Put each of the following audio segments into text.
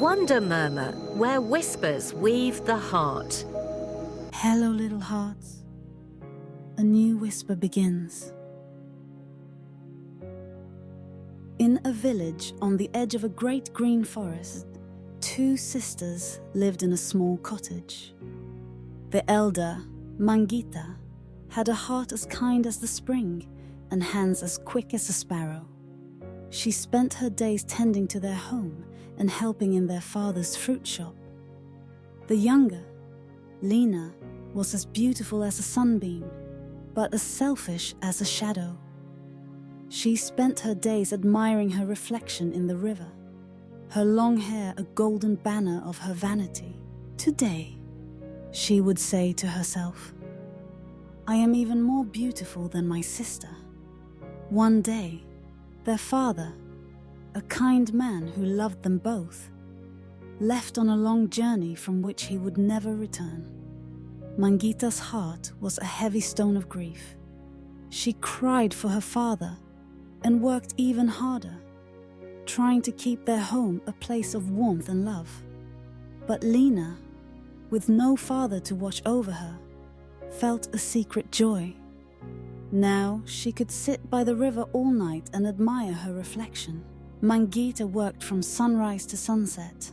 wonder murmur where whispers weave the heart. Hello, little hearts. A new whisper begins. In a village on the edge of a great green forest, two sisters lived in a small cottage. The elder, Mangita, had a heart as kind as the spring and hands as quick as a sparrow. She spent her days tending to their home and helping in their father's fruit shop. The younger, Lena, was as beautiful as a sunbeam, but as selfish as a shadow. She spent her days admiring her reflection in the river, her long hair a golden banner of her vanity. Today, she would say to herself, I am even more beautiful than my sister. One day, their father, a kind man who loved them both, left on a long journey from which he would never return. Mangita's heart was a heavy stone of grief. She cried for her father and worked even harder, trying to keep their home a place of warmth and love. But Lena, with no father to watch over her, felt a secret joy. Now she could sit by the river all night and admire her reflection. Mangita worked from sunrise to sunset.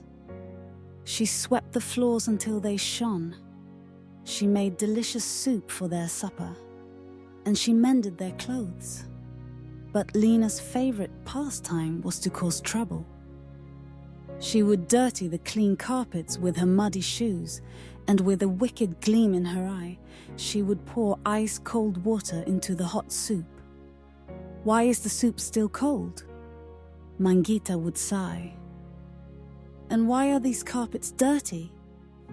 She swept the floors until they shone. She made delicious soup for their supper, and she mended their clothes. But Lena's favorite pastime was to cause trouble. She would dirty the clean carpets with her muddy shoes, and with a wicked gleam in her eye, she would pour ice-cold water into the hot soup. Why is the soup still cold? Mangita would sigh. And why are these carpets dirty?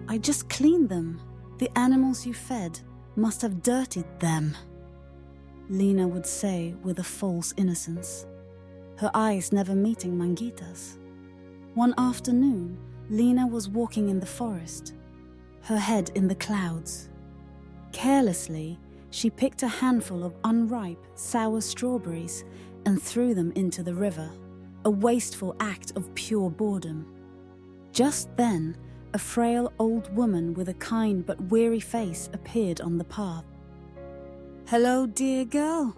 I just cleaned them. The animals you fed must have dirtied them, Lena would say with a false innocence, her eyes never meeting Mangita's. One afternoon, Lena was walking in the forest, her head in the clouds. Carelessly, she picked a handful of unripe, sour strawberries and threw them into the river, a wasteful act of pure boredom. Just then, a frail old woman with a kind but weary face appeared on the path. "Hello, dear girl,"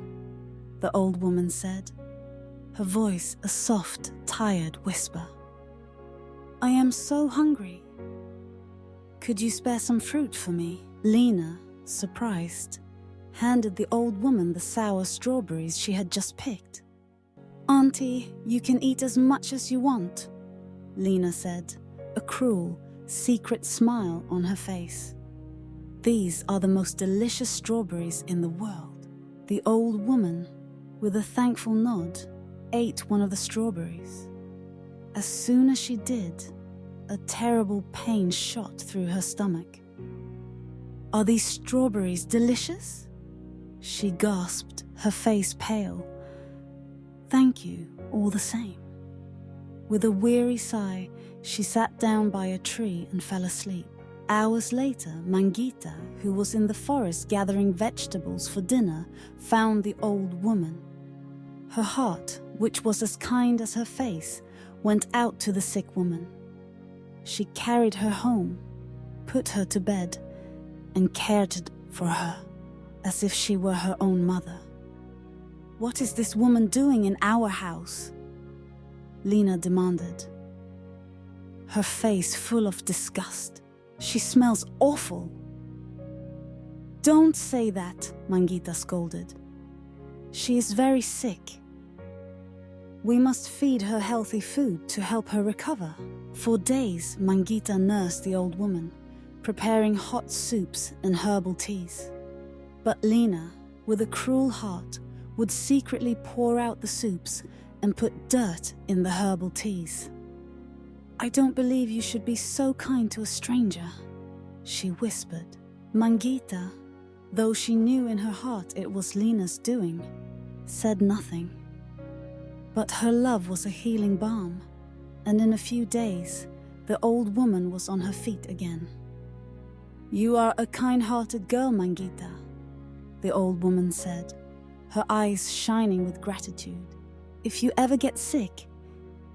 the old woman said, her voice a soft, tired whisper. "I am so hungry. Could you spare some fruit for me?" Lena, surprised, handed the old woman the sour strawberries she had just picked. "Auntie, you can eat as much as you want," Lena said, a cruel, secret smile on her face. "These are the most delicious strawberries in the world." The old woman, with a thankful nod, ate one of the strawberries. As soon as she did, a terrible pain shot through her stomach. "Are these strawberries delicious?" she gasped, her face pale. "Thank you, all the same." With a weary sigh, she sat down by a tree and fell asleep. Hours later, Mangita, who was in the forest gathering vegetables for dinner, found the old woman. Her heart, which was as kind as her face, went out to the sick woman. She carried her home, put her to bed, and cared for her as if she were her own mother. "What is this woman doing in our house?" Lena demanded, her face full of disgust. "She smells awful." "Don't say that," Mangita scolded. "She is very sick. We must feed her healthy food to help her recover." For days, Mangita nursed the old woman, preparing hot soups and herbal teas. But Lena, with a cruel heart, would secretly pour out the soups and put dirt in the herbal teas. "I don't believe you should be so kind to a stranger," she whispered. Mangita, though she knew in her heart it was Lena's doing, said nothing. But her love was a healing balm, and in a few days, the old woman was on her feet again. "You are a kind-hearted girl, Mangita," the old woman said, her eyes shining with gratitude. "If you ever get sick,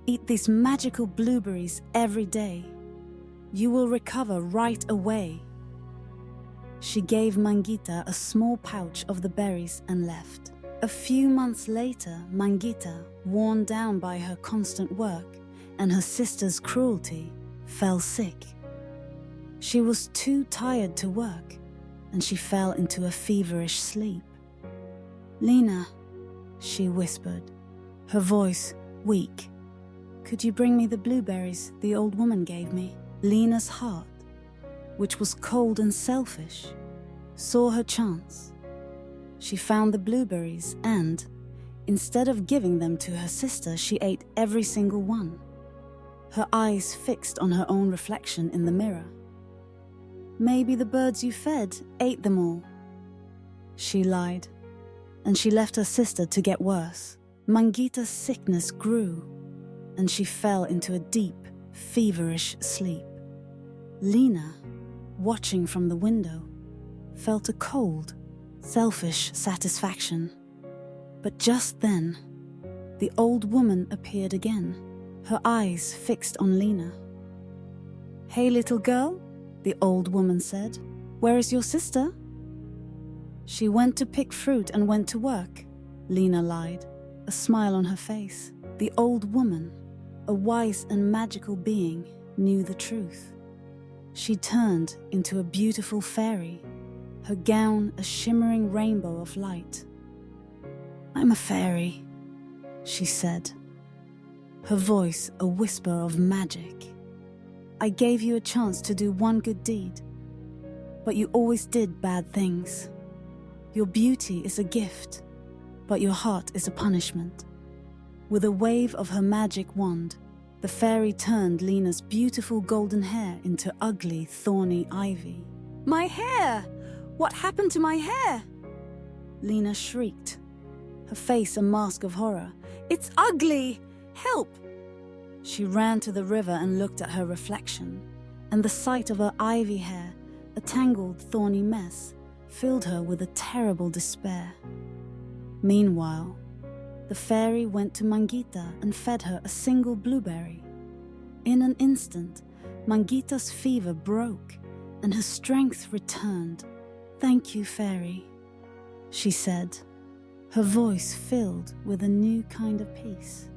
Eat these magical blueberries every day. You will recover right away." She gave Mangita a small pouch of the berries and left. A few months later, Mangita, worn down by her constant work and her sister's cruelty, fell sick. She was too tired to work, and she fell into a feverish sleep. "Lena," she whispered, her voice weak, "could you bring me the blueberries the old woman gave me?" Lena's heart, which was cold and selfish, saw her chance. She found the blueberries and, instead of giving them to her sister, she ate every single one, her eyes fixed on her own reflection in the mirror. "Maybe the birds you fed ate them all," she lied, and she left her sister to get worse. Mangita's sickness grew, and she fell into a deep, feverish sleep. Lena, watching from the window, felt a cold, selfish satisfaction. But just then, the old woman appeared again, her eyes fixed on Lena. "Hey, little girl," the old woman said, "where is your sister?" "She went to pick fruit and went to work," Lena lied, a smile on her face. The old woman, a wise and magical being, knew the truth. She turned into a beautiful fairy, her gown a shimmering rainbow of light. "I'm a fairy," she said, her voice a whisper of magic. "I gave you a chance to do one good deed, but you always did bad things. Your beauty is a gift, but your heart is a punishment." With a wave of her magic wand, the fairy turned Lena's beautiful golden hair into ugly, thorny ivy. "My hair! What happened to my hair?" Lena shrieked, her face a mask of horror. "It's ugly! Help!" She ran to the river and looked at her reflection, and the sight of her ivy hair, a tangled, thorny mess, filled her with a terrible despair. Meanwhile, the fairy went to Mangita and fed her a single blueberry. In an instant, Mangita's fever broke and her strength returned. "Thank you, fairy," she said, her voice filled with a new kind of peace.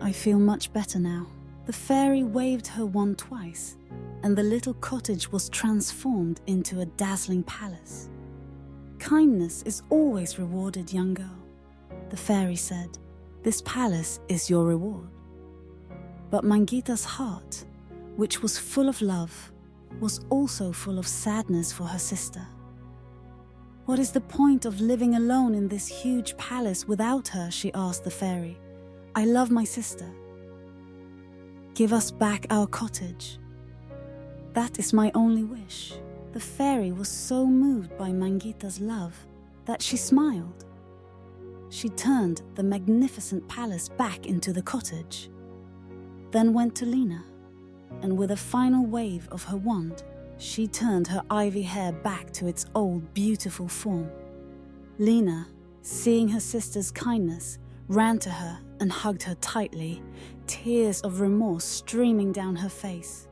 "I feel much better now." The fairy waved her wand twice, and the little cottage was transformed into a dazzling palace. "Kindness is always rewarded, young girl," the fairy said. "This palace is your reward." But Mangita's heart, which was full of love, was also full of sadness for her sister. "What is the point of living alone in this huge palace without her?" she asked the fairy. "I love my sister. Give us back our cottage. That is my only wish." The fairy was so moved by Mangita's love that she smiled. She turned the magnificent palace back into the cottage, then went to Lena, and with a final wave of her wand, she turned her ivy hair back to its old beautiful form. Lena, seeing her sister's kindness, ran to her and hugged her tightly, tears of remorse streaming down her face.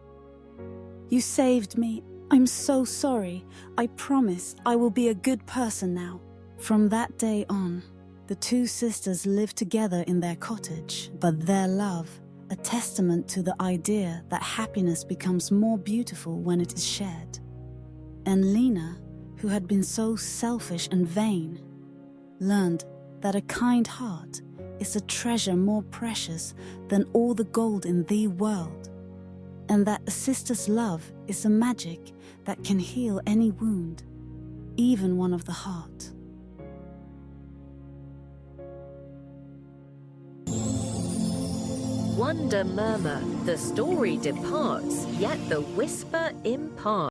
"You saved me. I'm so sorry. I promise I will be a good person now." From that day on, the two sisters lived together in their cottage, but their love, a testament to the idea that happiness becomes more beautiful when it is shared. And Lena, who had been so selfish and vain, learned that a kind heart is a treasure more precious than all the gold in the world, and that a sister's love is a magic that can heal any wound, even one of the heart. Wonder murmur, the story departs, yet the whisper imparts.